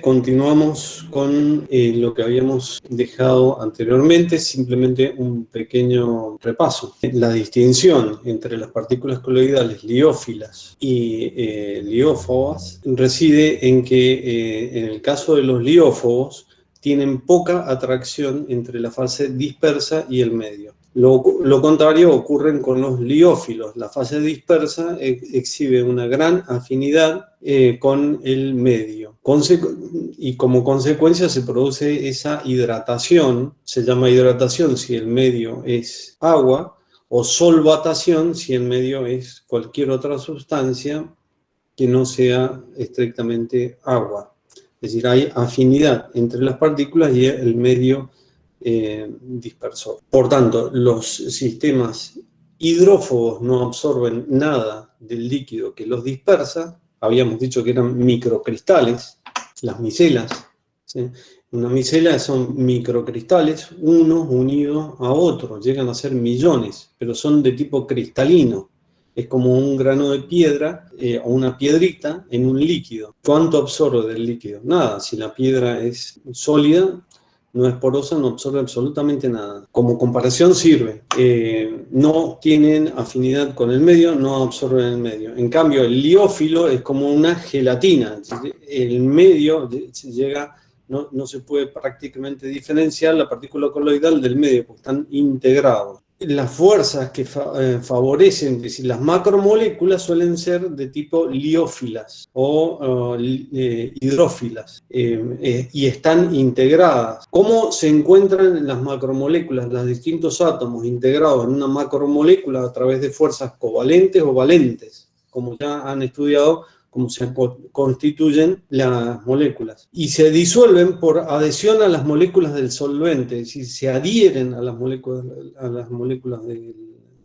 Continuamos con lo que habíamos dejado anteriormente, simplemente un pequeño repaso. La distinción entre las partículas coloidales liófilas y liófobas reside en que en el caso de los liófobos tienen poca atracción entre la fase dispersa y el medio. Lo contrario ocurre con los liófilos. La fase dispersa exhibe una gran afinidad con el medio. Y como consecuencia se produce esa hidratación, se llama hidratación si el medio es agua, o solvatación si el medio es cualquier otra sustancia que no sea estrictamente agua. Es decir, hay afinidad entre las partículas y el medio dispersor. Por tanto, los sistemas hidrófobos no absorben nada del líquido que los dispersa. Habíamos dicho que eran microcristales, las micelas, ¿sí? Una micela son microcristales, unos unidos a otros, llegan a ser millones, pero son de tipo cristalino. Es como un grano de piedra o una piedrita en un líquido. ¿Cuánto absorbe del líquido? Nada. Si la piedra es sólida, no es porosa, no absorbe absolutamente nada. Como comparación sirve. No tienen afinidad con el medio, no absorben el medio. En cambio, el liófilo es como una gelatina. El medio llega... No se puede prácticamente diferenciar la partícula coloidal del medio, porque están integrados. Las fuerzas que favorecen, es decir, las macromoléculas suelen ser de tipo liófilas o hidrófilas y están integradas. ¿Cómo se encuentran las macromoléculas, los distintos átomos integrados en una macromolécula a través de fuerzas covalentes o valentes? Como ya han estudiado cómo se constituyen las moléculas. Y se disuelven por adhesión a las moléculas del solvente, es decir, se adhieren a las moléculas del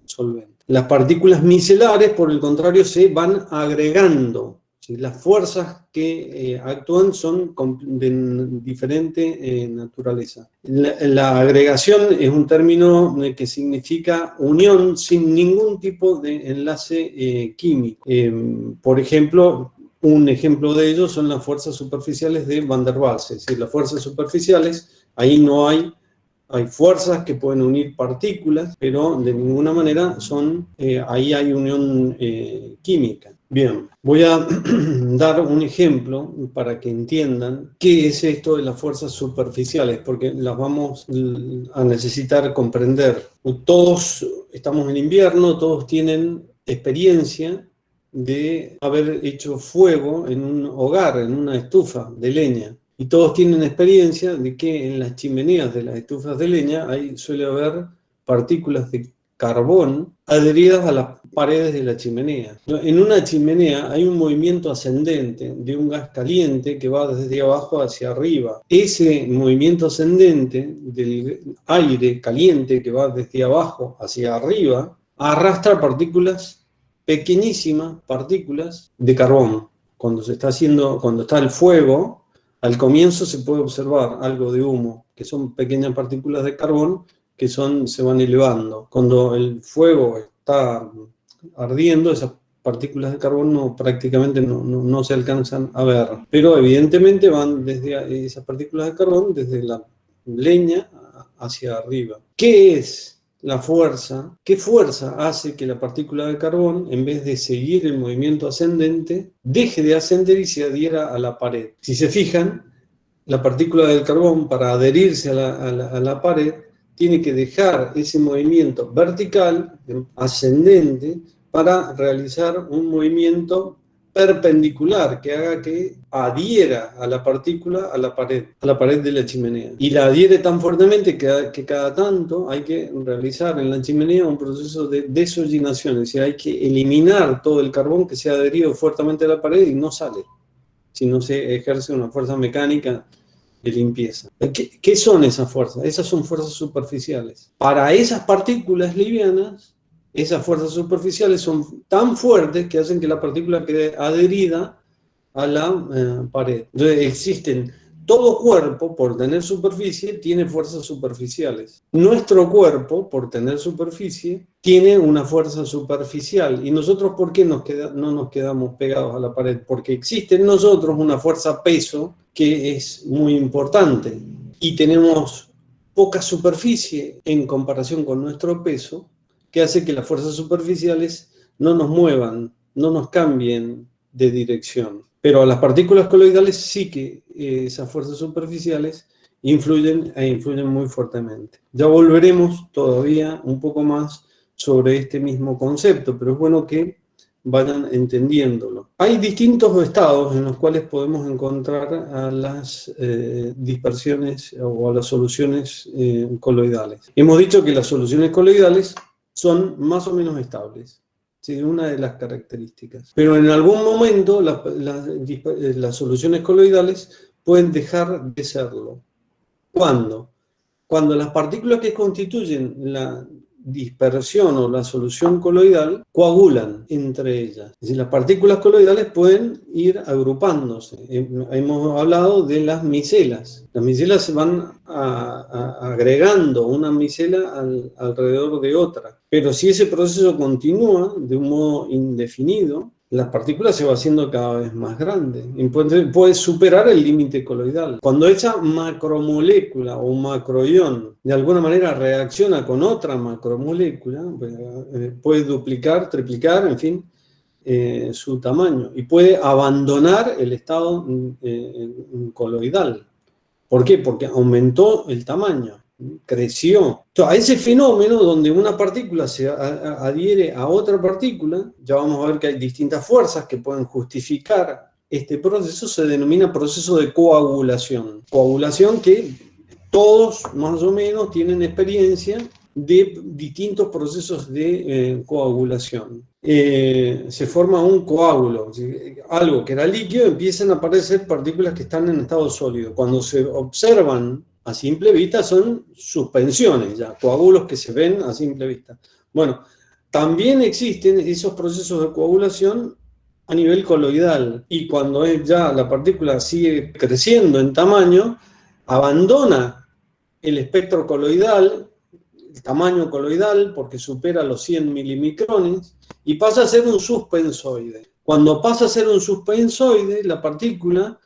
solvente. Las partículas micelares, por el contrario, se van agregando. ¿Sí? Las fuerzas que actúan son de diferente naturaleza. La agregación es un término que significa unión sin ningún tipo de enlace químico. Por ejemplo, un ejemplo de ello son las fuerzas superficiales de Van der Waals. Es decir, las fuerzas superficiales, ahí no hay fuerzas que pueden unir partículas, pero de ninguna manera ahí hay unión química. Bien, voy a dar un ejemplo para que entiendan qué es esto de las fuerzas superficiales, porque las vamos a necesitar comprender. Todos estamos en invierno, todos tienen experiencia de haber hecho fuego en un hogar, en una estufa de leña. Y todos tienen experiencia de que en las chimeneas de las estufas de leña suele haber partículas de carbón adheridas a las paredes de la chimenea. En una chimenea hay un movimiento ascendente de un gas caliente que va desde abajo hacia arriba. Ese movimiento ascendente del aire caliente que va desde abajo hacia arriba arrastra partículas, pequeñísimas partículas de carbón. Cuando está el fuego, al comienzo se puede observar algo de humo, que son pequeñas partículas de carbón que se van elevando. Cuando el fuego está ardiendo, esas partículas de carbón prácticamente no se alcanzan a ver. Pero evidentemente van desde esas partículas de carbón, desde la leña hacia arriba. ¿Qué es la fuerza? ¿Qué fuerza hace que la partícula de carbón, en vez de seguir el movimiento ascendente, deje de ascender y se adhiera a la pared? Si se fijan, la partícula del carbón, para adherirse a la pared, tiene que dejar ese movimiento vertical, ascendente, para realizar un movimiento perpendicular que haga que adhiera a la partícula a la pared de la chimenea. Y la adhiere tan fuertemente que cada tanto hay que realizar en la chimenea un proceso de desollinación, es decir, hay que eliminar todo el carbón que se ha adherido fuertemente a la pared y no sale, si no se ejerce una fuerza mecánica de limpieza. ¿Qué son esas fuerzas? Esas son fuerzas superficiales. Para esas partículas livianas, esas fuerzas superficiales son tan fuertes que hacen que la partícula quede adherida a la pared. Entonces todo cuerpo, por tener superficie, tiene fuerzas superficiales. Nuestro cuerpo, por tener superficie, tiene una fuerza superficial. ¿Y nosotros por qué no nos quedamos pegados a la pared? Porque existe en nosotros una fuerza peso que es muy importante, y tenemos poca superficie en comparación con nuestro peso, que hace que las fuerzas superficiales no nos muevan, no nos cambien de dirección. Pero a las partículas coloidales sí que esas fuerzas superficiales influyen muy fuertemente. Ya volveremos todavía un poco más sobre este mismo concepto, pero es bueno que vayan entendiéndolo. Hay distintos estados en los cuales podemos encontrar a las dispersiones o a las soluciones coloidales. Hemos dicho que las soluciones coloidales son más o menos estables. Sí, una de las características. Pero en algún momento las soluciones coloidales pueden dejar de serlo. ¿Cuándo? Cuando las partículas que constituyen la dispersión o la solución coloidal coagulan entre ellas. Es decir, las partículas coloidales pueden ir agrupándose. Hemos hablado de las micelas. Las micelas se van agregando una micela alrededor de otra. Pero si ese proceso continúa de un modo indefinido, la partícula se va haciendo cada vez más grande y puede superar el límite coloidal. Cuando esa macromolécula o macroión de alguna manera reacciona con otra macromolécula, puede duplicar, triplicar, en fin, su tamaño y puede abandonar el estado coloidal. ¿Por qué? Porque aumentó el tamaño. Creció. Entonces, a ese fenómeno donde una partícula se adhiere a otra partícula, ya vamos a ver que hay distintas fuerzas que pueden justificar este proceso, se denomina proceso de coagulación. Coagulación que todos más o menos tienen experiencia de distintos procesos de coagulación. Se forma un coágulo, algo que era líquido, empiezan a aparecer partículas que están en estado sólido. Cuando se observan a simple vista son suspensiones, ya, coágulos que se ven a simple vista. Bueno, también existen esos procesos de coagulación a nivel coloidal, y cuando ya la partícula sigue creciendo en tamaño, abandona el espectro coloidal, el tamaño coloidal, porque supera los 100 milimicrones, y pasa a ser un suspensoide. Cuando pasa a ser un suspensoide, la partícula,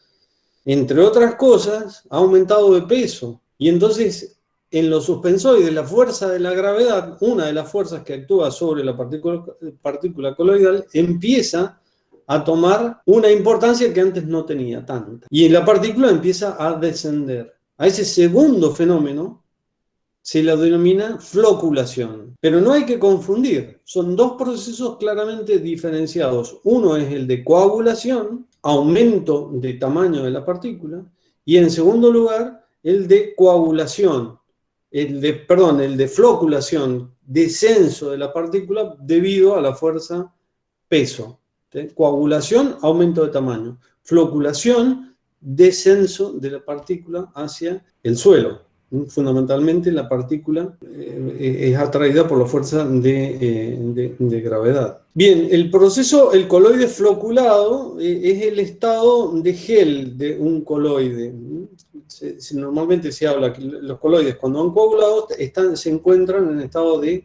entre otras cosas, ha aumentado de peso. Y entonces, en los suspensoides, la fuerza de la gravedad, una de las fuerzas que actúa sobre la partícula coloidal, empieza a tomar una importancia que antes no tenía tanta. Y la partícula empieza a descender. A ese segundo fenómeno se la denomina floculación. Pero no hay que confundir, son dos procesos claramente diferenciados. Uno es el de coagulación, aumento de tamaño de la partícula, y en segundo lugar, el de coagulación, el de floculación, descenso de la partícula debido a la fuerza peso. ¿Sí? Coagulación, aumento de tamaño. Floculación, descenso de la partícula hacia el suelo. Fundamentalmente la partícula es atraída por la fuerza de gravedad. Bien, el coloide floculado es el estado de gel de un coloide. Normalmente se habla que los coloides cuando han coagulado se encuentran en estado de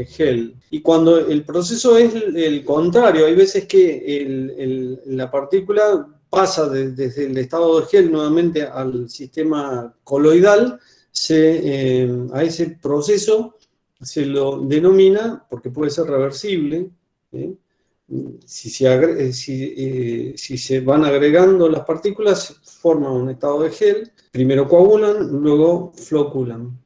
gel. Y cuando el proceso es el contrario, hay veces que la partícula pasa desde el estado de gel nuevamente al sistema coloidal, a ese proceso se lo denomina, porque puede ser reversible, si se van agregando las partículas, forman un estado de gel, primero coagulan, luego floculan.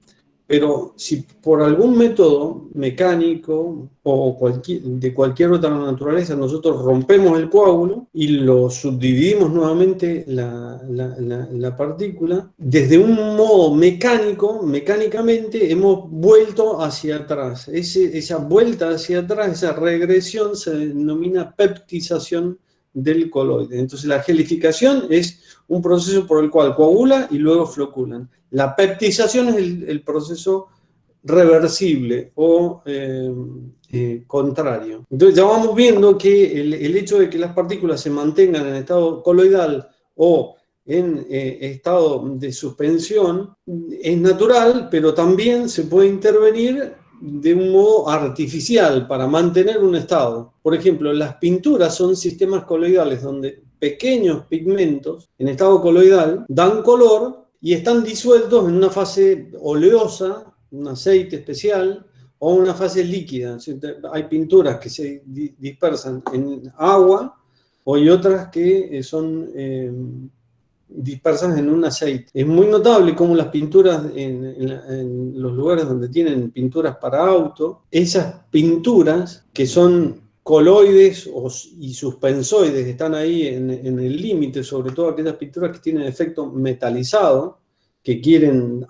Pero si por algún método mecánico o de cualquier otra naturaleza nosotros rompemos el coágulo y lo subdividimos nuevamente la partícula, desde un modo mecánicamente hemos vuelto hacia atrás. Esa vuelta hacia atrás, esa regresión se denomina peptización del coloide. Entonces la gelificación es un proceso por el cual coagula y luego floculan. La peptización es el proceso reversible o contrario. Entonces ya vamos viendo que el hecho de que las partículas se mantengan en estado coloidal o en estado de suspensión es natural, pero también se puede intervenir de un modo artificial para mantener un estado. Por ejemplo, las pinturas son sistemas coloidales donde pequeños pigmentos en estado coloidal, dan color y están disueltos en una fase oleosa, un aceite especial, o una fase líquida. Hay pinturas que se dispersan en agua o hay otras que son dispersas en un aceite. Es muy notable cómo las pinturas en los lugares donde tienen pinturas para auto, esas pinturas que son coloides y suspensoides, están ahí en el límite, sobre todo aquellas pinturas que tienen efecto metalizado, que quieren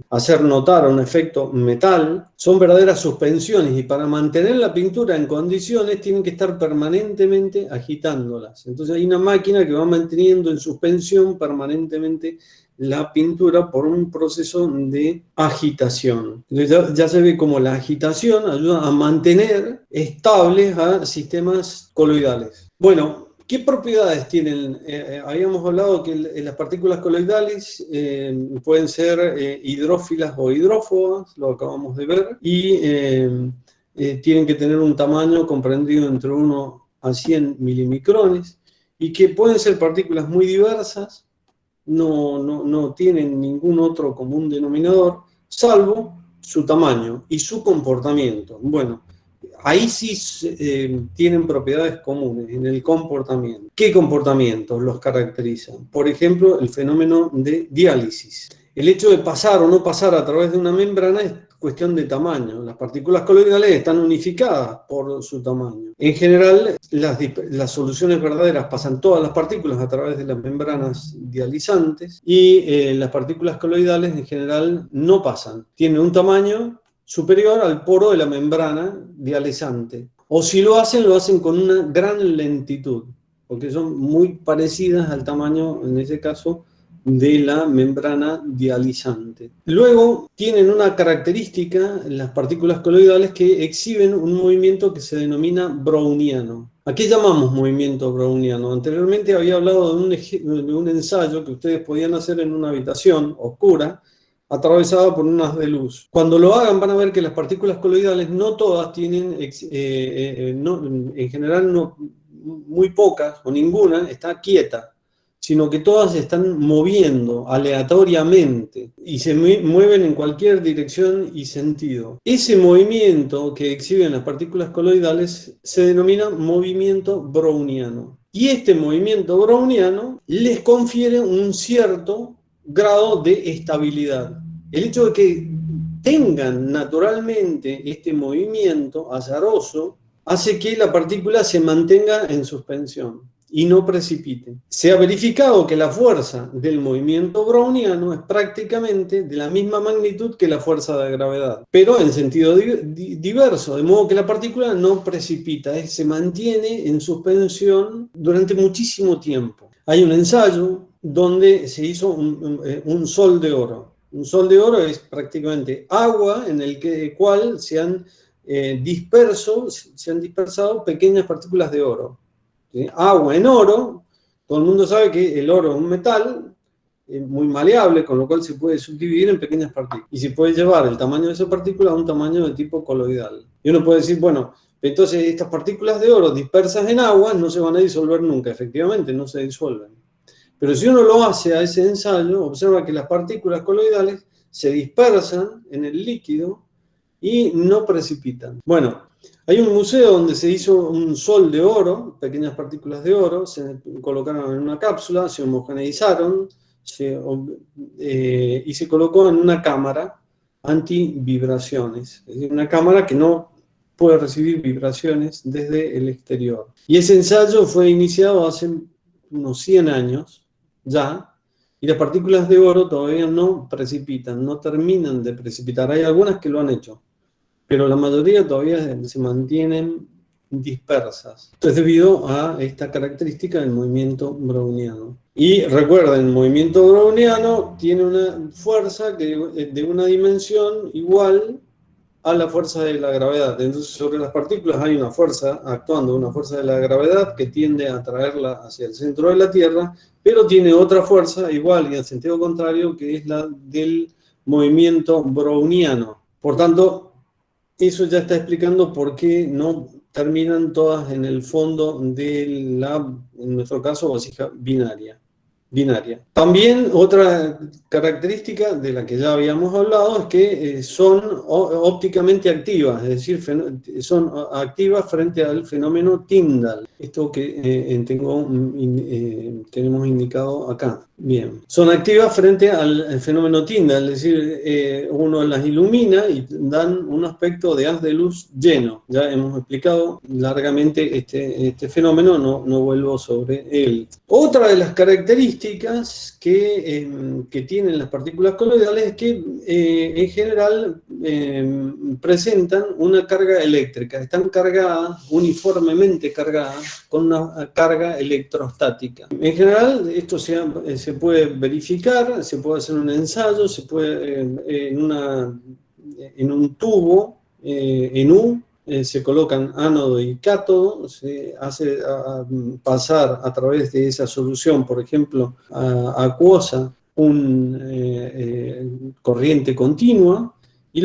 hacer notar un efecto metal, son verdaderas suspensiones y para mantener la pintura en condiciones tienen que estar permanentemente agitándolas. Entonces hay una máquina que va manteniendo en suspensión permanentemente la pintura por un proceso de agitación. Entonces ya se ve como la agitación ayuda a mantener estables a sistemas coloidales. Bueno, ¿qué propiedades tienen? Habíamos hablado que las partículas coloidales pueden ser hidrófilas o hidrófobas, lo acabamos de ver, y tienen que tener un tamaño comprendido entre 1 a 100 milimicrones, y que pueden ser partículas muy diversas, no tienen ningún otro común denominador, salvo su tamaño y su comportamiento. Bueno, ahí sí tienen propiedades comunes en el comportamiento. ¿Qué comportamientos los caracterizan? Por ejemplo, el fenómeno de diálisis. El hecho de pasar o no pasar a través de una membrana es cuestión de tamaño. Las partículas coloidales están unificadas por su tamaño. En general, las soluciones verdaderas pasan todas las partículas a través de las membranas dializantes y las partículas coloidales en general no pasan. Tienen un tamaño superior al poro de la membrana dializante. O si lo hacen con una gran lentitud, porque son muy parecidas al tamaño, en ese caso, de la membrana dializante. Luego tienen una característica, las partículas coloidales, que exhiben un movimiento que se denomina browniano. ¿A qué llamamos movimiento browniano? Anteriormente había hablado de un ensayo que ustedes podían hacer en una habitación oscura, atravesada por un haz de luz. Cuando lo hagan van a ver que las partículas coloidales no todas tienen, en general no, muy pocas o ninguna está quieta, sino que todas se están moviendo aleatoriamente y se mueven en cualquier dirección y sentido. Ese movimiento que exhiben las partículas coloidales se denomina movimiento browniano. Y este movimiento browniano les confiere un cierto grado de estabilidad. El hecho de que tengan naturalmente este movimiento azaroso hace que la partícula se mantenga en suspensión y no precipite. Se ha verificado que la fuerza del movimiento browniano es prácticamente de la misma magnitud que la fuerza de gravedad, pero en sentido diverso, de modo que la partícula no precipita, se mantiene en suspensión durante muchísimo tiempo. Hay un ensayo donde se hizo un sol de oro. Un sol de oro es prácticamente agua en el cual se han dispersado pequeñas partículas de oro. ¿Sí? Agua en oro, todo el mundo sabe que el oro es un metal muy maleable, con lo cual se puede subdividir en pequeñas partículas. Y se puede llevar el tamaño de esa partícula a un tamaño de tipo coloidal. Y uno puede decir, bueno, entonces estas partículas de oro dispersas en agua no se van a disolver nunca. Efectivamente, no se disuelven. Pero si uno lo hace a ese ensayo, observa que las partículas coloidales se dispersan en el líquido y no precipitan. Bueno, hay un museo donde se hizo un sol de oro, pequeñas partículas de oro, se colocaron en una cápsula, se homogeneizaron y se colocó en una cámara antivibraciones. Es decir, una cámara que no puede recibir vibraciones desde el exterior. Y ese ensayo fue iniciado hace unos 100 años ya, y las partículas de oro todavía no precipitan, no terminan de precipitar. Hay algunas que lo han hecho, pero la mayoría todavía se mantienen dispersas. Esto es debido a esta característica del movimiento browniano. Y recuerden, el movimiento browniano tiene una fuerza de una dimensión igual a la fuerza de la gravedad. Entonces, sobre las partículas hay una fuerza actuando, una fuerza de la gravedad que tiende a atraerla hacia el centro de la Tierra, pero tiene otra fuerza igual y en sentido contrario, que es la del movimiento browniano. Por tanto, eso ya está explicando por qué no terminan todas en el fondo de la, en nuestro caso, vasija binaria. También otra característica de la que ya habíamos hablado es que son ópticamente activas, es decir, son activas frente al fenómeno Tyndall. Esto que tenemos indicado acá. Bien. Son activas frente al fenómeno Tyndall, es decir, uno las ilumina y dan un aspecto de haz de luz lleno. Ya hemos explicado largamente este fenómeno, no vuelvo sobre él. Otra de las características que tienen las partículas coloidales es que en general presentan una carga eléctrica, están cargadas, uniformemente cargadas, con una carga electrostática. En general, esto se puede verificar, se puede hacer un ensayo, se puede en un tubo, en U, se colocan ánodo y cátodo, se hace pasar a través de esa solución, por ejemplo, acuosa, un corriente continua, y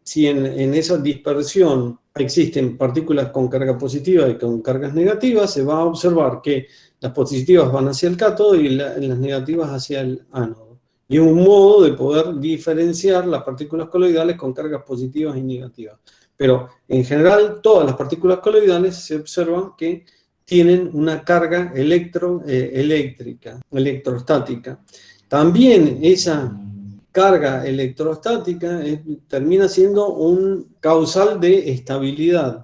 si en esa dispersión existen partículas con carga positiva y con cargas negativas, se va a observar que las positivas van hacia el cátodo y las negativas hacia el ánodo. Y es un modo de poder diferenciar las partículas coloidales con cargas positivas y negativas. Pero en general todas las partículas coloidales se observan que tienen una carga eléctrica, electrostática. También esa carga electrostática termina siendo un causal de estabilidad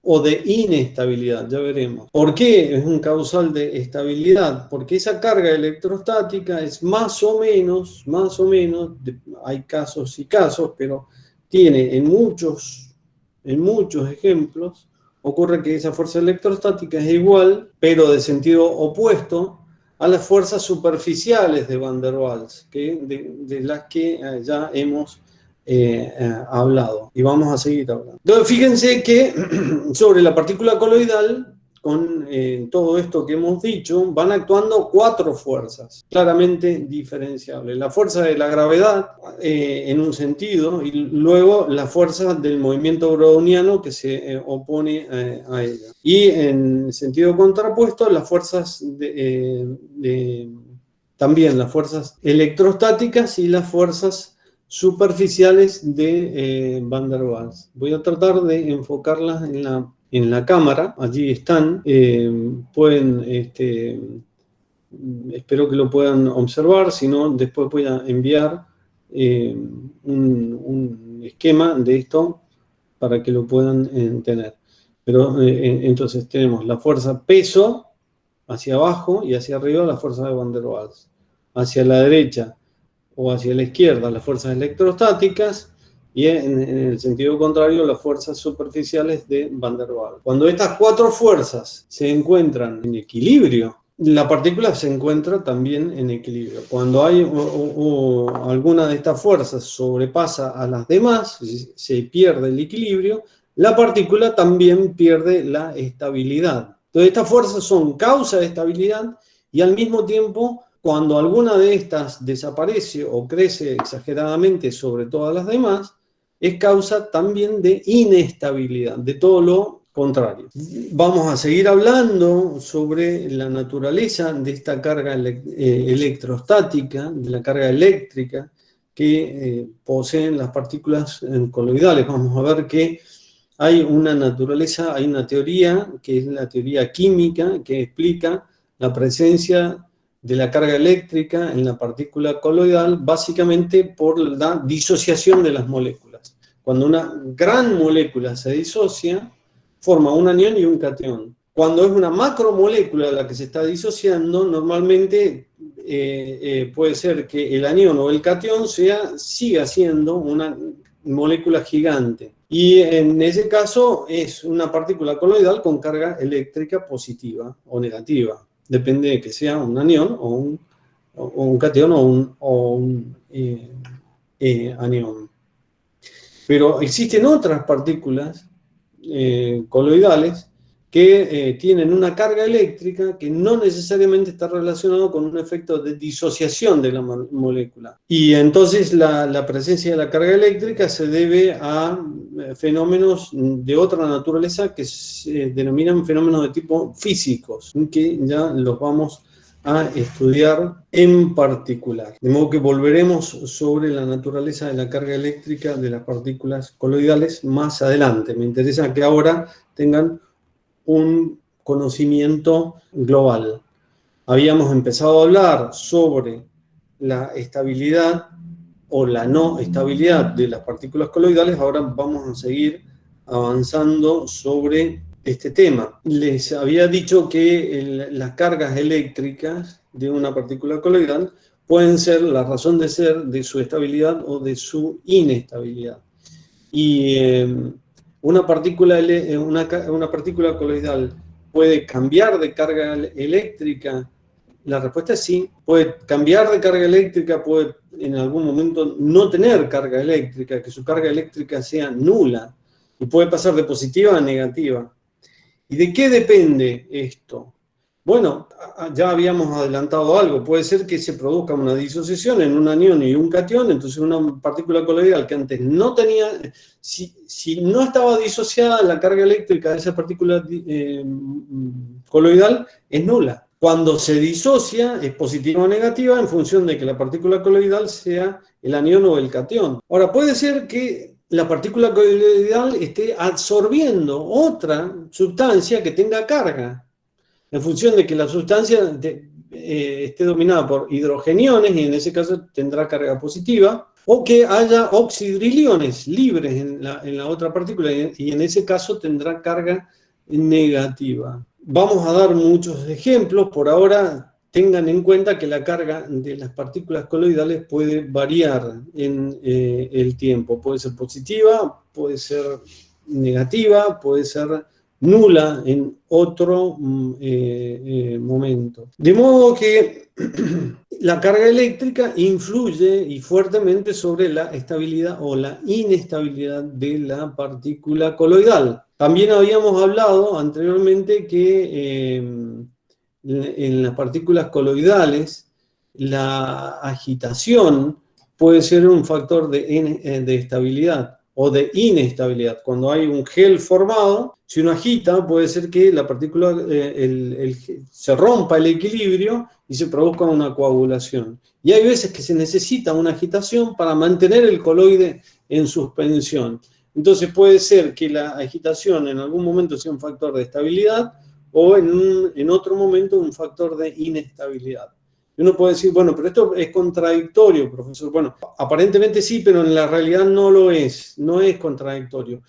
o de inestabilidad, ya veremos. ¿Por qué es un causal de estabilidad? Porque esa carga electrostática es más o menos, hay casos y casos, pero tiene en muchos ejemplos, ocurre que esa fuerza electrostática es igual, pero de sentido opuesto, a las fuerzas superficiales de Van der Waals, de las que ya hemos hablado y vamos a seguir hablando. Entonces, fíjense que sobre la partícula coloidal, con todo esto que hemos dicho, van actuando 4 fuerzas claramente diferenciables. La fuerza de la gravedad en un sentido, y luego la fuerza del movimiento browniano que se opone a ella. Y en sentido contrapuesto, las fuerzas también las fuerzas electrostáticas y las fuerzas superficiales de Van der Waals. Voy a tratar de enfocarlas en la cámara, allí están, pueden, espero que lo puedan observar, si no, después voy a enviar un esquema de esto para que lo puedan tener. Pero entonces tenemos la fuerza peso hacia abajo y hacia arriba la fuerza de Van der Waals. Hacia la derecha o hacia la izquierda las fuerzas electrostáticas y en el sentido contrario las fuerzas superficiales de Van der Waals. Cuando estas 4 fuerzas se encuentran en equilibrio, la partícula se encuentra también en equilibrio. Cuando hay alguna de estas fuerzas sobrepasa a las demás, se pierde el equilibrio, la partícula también pierde la estabilidad. Entonces estas fuerzas son causa de estabilidad y al mismo tiempo, cuando alguna de estas desaparece o crece exageradamente sobre todas las demás, es causa también de inestabilidad, de todo lo contrario. Vamos a seguir hablando sobre la naturaleza de esta carga electrostática, de la carga eléctrica que poseen las partículas coloidales. Vamos a ver que hay una naturaleza, hay una teoría, que es la teoría química, que explica la presencia de la carga eléctrica en la partícula coloidal, básicamente por la disociación de las moléculas. Cuando una gran molécula se disocia, forma un anión y un catión. Cuando es una macromolécula la que se está disociando, normalmente puede ser que el anión o el catión siga siendo una molécula gigante. Y en ese caso es una partícula coloidal con carga eléctrica positiva o negativa. Depende de que sea un anión o un catión o un anión. Pero existen otras partículas coloidales que tienen una carga eléctrica que no necesariamente está relacionado con un efecto de disociación de la molécula. Y entonces la presencia de la carga eléctrica se debe a fenómenos de otra naturaleza que se denominan fenómenos de tipo físicos, que ya los vamos a estudiar en particular. De modo que volveremos sobre la naturaleza de la carga eléctrica de las partículas coloidales más adelante. Me interesa que ahora tengan un conocimiento global. Habíamos empezado a hablar sobre la estabilidad o la no estabilidad de las partículas coloidales. Ahora vamos a seguir avanzando sobre este tema. Les había dicho que las cargas eléctricas de una partícula coloidal pueden ser la razón de ser de su estabilidad o de su inestabilidad. Y una partícula coloidal puede cambiar de carga eléctrica. La respuesta es sí. Puede cambiar de carga eléctrica, puede en algún momento no tener carga eléctrica, que su carga eléctrica sea nula, y puede pasar de positiva a negativa. ¿Y de qué depende esto? Bueno, ya habíamos adelantado algo. Puede ser que se produzca una disociación en un anión y un catión. Entonces una partícula coloidal que antes no tenía, si no estaba disociada, la carga eléctrica de esa partícula coloidal es nula. Cuando se disocia es positiva o negativa en función de que la partícula coloidal sea el anión o el catión. Ahora, puede ser que la partícula coloidal esté absorbiendo otra sustancia que tenga carga, en función de que la sustancia esté dominada por hidrogeniones, y en ese caso tendrá carga positiva, o que haya oxidriliones libres en la otra partícula, y en ese caso tendrá carga negativa. Vamos a dar muchos ejemplos. Por ahora, tengan en cuenta que la carga de las partículas coloidales puede variar en el tiempo. Puede ser positiva, puede ser negativa, puede ser nula en otro momento. De modo que la carga eléctrica influye y fuertemente sobre la estabilidad o la inestabilidad de la partícula coloidal. También habíamos hablado anteriormente que en las partículas coloidales la agitación puede ser un factor de estabilidad o de inestabilidad. Cuando hay un gel formado, si uno agita, puede ser que la partícula se rompa el equilibrio y se produzca una coagulación. Y hay veces que se necesita una agitación para mantener el coloide en suspensión. Entonces puede ser que la agitación en algún momento sea un factor de estabilidad o en otro momento un factor de inestabilidad. Y uno puede decir, bueno, pero esto es contradictorio, profesor. Bueno, aparentemente sí, pero en la realidad no lo es, no es contradictorio.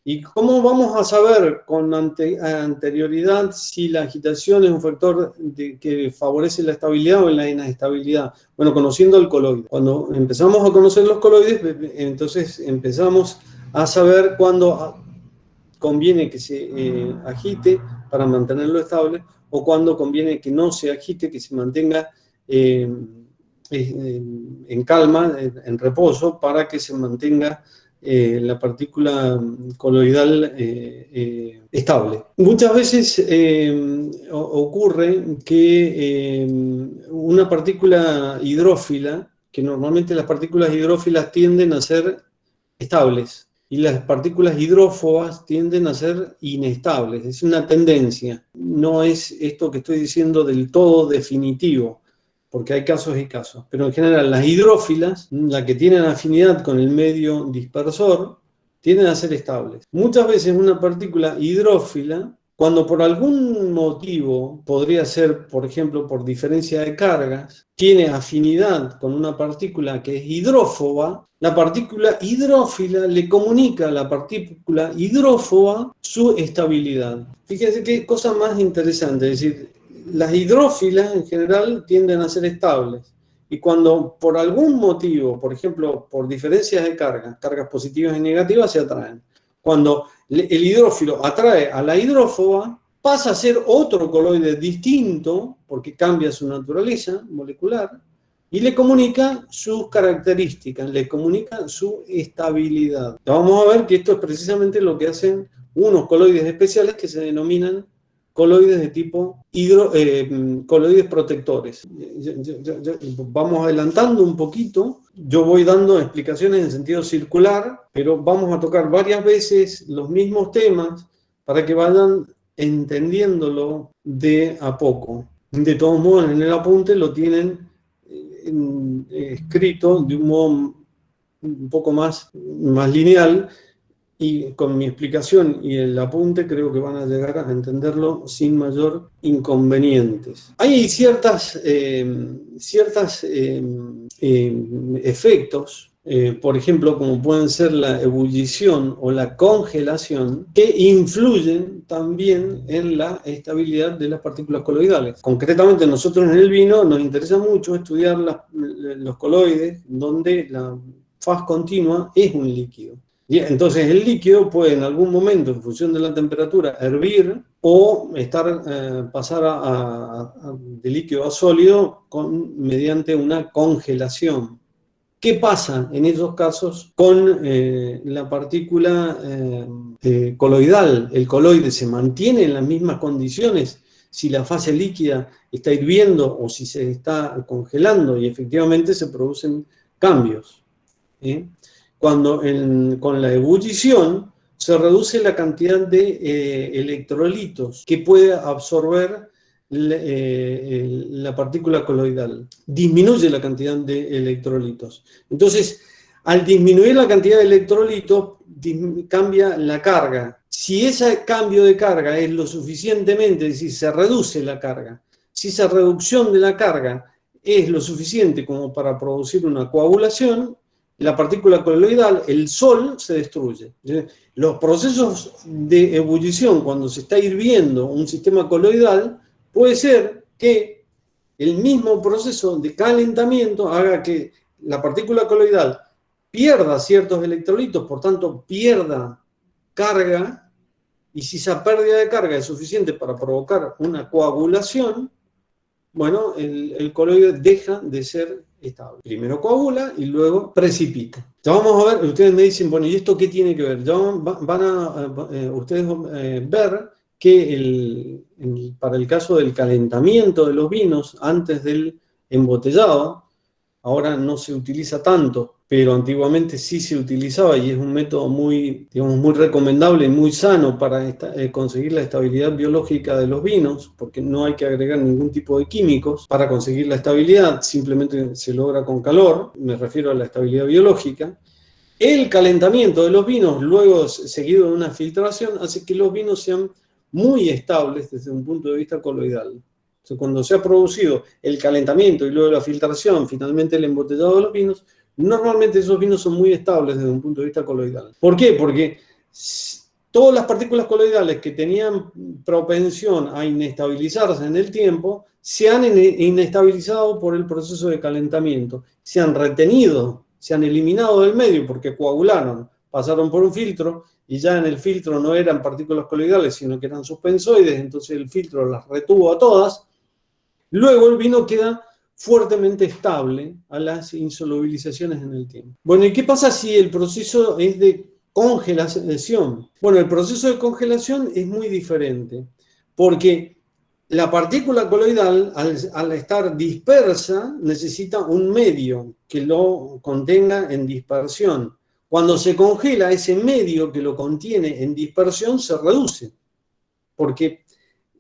¿Y cómo vamos a saber con anterioridad si la agitación es un factor que favorece la estabilidad o la inestabilidad? Bueno, conociendo el coloide. Cuando empezamos a conocer los coloides, entonces empezamos a saber cuándo conviene que se agite para mantenerlo estable, o cuándo conviene que no se agite, que se mantenga en calma, en reposo, para que se mantenga la partícula coloidal estable. Muchas veces ocurre que una partícula hidrófila, que normalmente las partículas hidrófilas tienden a ser estables, y las partículas hidrófobas tienden a ser inestables. Es una tendencia. No es esto que estoy diciendo del todo definitivo, porque hay casos y casos. Pero en general, las hidrófilas, las que tienen afinidad con el medio dispersor, tienden a ser estables. Muchas veces una partícula hidrófila, cuando por algún motivo, podría ser, por ejemplo, por diferencia de cargas, tiene afinidad con una partícula que es hidrófoba, la partícula hidrófila le comunica a la partícula hidrófoba su estabilidad. Fíjense qué cosa más interesante, es decir, las hidrófilas en general tienden a ser estables, y cuando por algún motivo, por ejemplo, por diferencias de cargas positivas y negativas, se atraen. Cuando el hidrófilo atrae a la hidrófoba, pasa a ser otro coloide distinto, porque cambia su naturaleza molecular, y le comunica sus características, le comunica su estabilidad. Vamos a ver que esto es precisamente lo que hacen unos coloides especiales que se denominan coloides de tipo coloides protectores. Vamos adelantando un poquito, yo voy dando explicaciones en sentido circular, pero vamos a tocar varias veces los mismos temas para que vayan entendiéndolo de a poco. De todos modos, en el apunte lo tienen escrito de un modo un poco más lineal, y con mi explicación y el apunte creo que van a llegar a entenderlo sin mayor inconvenientes. Hay ciertos efectos, por ejemplo, como pueden ser la ebullición o la congelación, que influyen también en la estabilidad de las partículas coloidales. Concretamente, nosotros en el vino nos interesa mucho estudiar los coloides donde la faz continua es un líquido. Entonces el líquido puede en algún momento, en función de la temperatura, hervir o pasar de líquido a sólido mediante una congelación. ¿Qué pasa en esos casos con la partícula coloidal? ¿El coloide se mantiene en las mismas condiciones si la fase líquida está hirviendo o si se está congelando? Y efectivamente se producen cambios. Cuando con la ebullición se reduce la cantidad de electrolitos que puede absorber la partícula coloidal. Disminuye la cantidad de electrolitos. Entonces, al disminuir la cantidad de electrolitos, cambia la carga. Si ese cambio de carga es lo suficientemente, es decir, se reduce la carga, si esa reducción de la carga es lo suficiente como para producir una coagulación, la partícula coloidal, el sol, se destruye. Los procesos de ebullición, cuando se está hirviendo un sistema coloidal, puede ser que el mismo proceso de calentamiento haga que la partícula coloidal pierda ciertos electrolitos, por tanto pierda carga, y si esa pérdida de carga es suficiente para provocar una coagulación, bueno, el coloide deja de ser estable. Primero coagula y luego precipita. Ya vamos a ver, ustedes me dicen, bueno, ¿y esto qué tiene que ver? Ya van a ustedes ver que para el caso del calentamiento de los vinos antes del embotellado, ahora no se utiliza tanto, pero antiguamente sí se utilizaba y es un método muy, digamos, muy recomendable y muy sano para conseguir la estabilidad biológica de los vinos, porque no hay que agregar ningún tipo de químicos para conseguir la estabilidad, simplemente se logra con calor, me refiero a la estabilidad biológica. El calentamiento de los vinos, luego seguido de una filtración, hace que los vinos sean muy estables desde un punto de vista coloidal. Cuando se ha producido el calentamiento y luego la filtración, finalmente el embotellado de los vinos, normalmente esos vinos son muy estables desde un punto de vista coloidal. ¿Por qué? Porque todas las partículas coloidales que tenían propensión a inestabilizarse en el tiempo se han inestabilizado por el proceso de calentamiento, se han retenido, se han eliminado del medio porque coagularon, pasaron por un filtro y ya en el filtro no eran partículas coloidales, sino que eran suspensoides, entonces el filtro las retuvo a todas. Luego el vino queda fuertemente estable a las insolubilizaciones en el tiempo. Bueno, ¿y qué pasa si el proceso es de congelación? Bueno, el proceso de congelación es muy diferente, porque la partícula coloidal, al estar dispersa, necesita un medio que lo contenga en dispersión. Cuando se congela, ese medio que lo contiene en dispersión se reduce, porque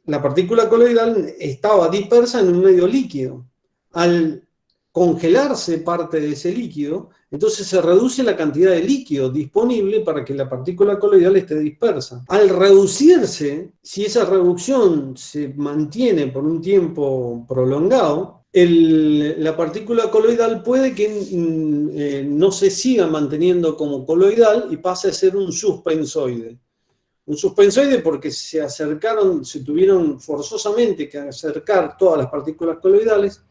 la partícula coloidal estaba dispersa en un medio líquido. Al congelarse parte de ese líquido, entonces se reduce la cantidad de líquido disponible para que la partícula coloidal esté dispersa. Al reducirse, si esa reducción se mantiene por un tiempo prolongado, la partícula coloidal puede que no se siga manteniendo como coloidal y pase a ser un suspensoide. Un suspensoide porque se tuvieron forzosamente que acercar todas las partículas coloidales,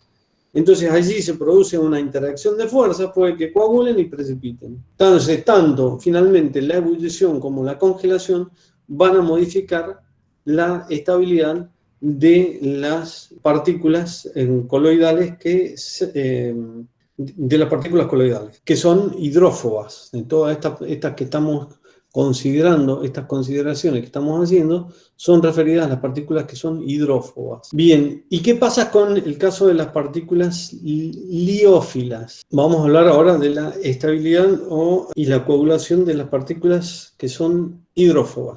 entonces allí se produce una interacción de fuerzas, puede que coagulen y precipiten. Entonces, tanto finalmente la ebullición como la congelación van a modificar la estabilidad de las partículas coloidales de las partículas coloidales, que son hidrófobas, de todas estas que estamos considerando estas consideraciones que estamos haciendo, son referidas a las partículas que son hidrófobas. Bien, ¿y qué pasa con el caso de las partículas liófilas? Vamos a hablar ahora de la estabilidad y la coagulación de las partículas que son hidrófobas.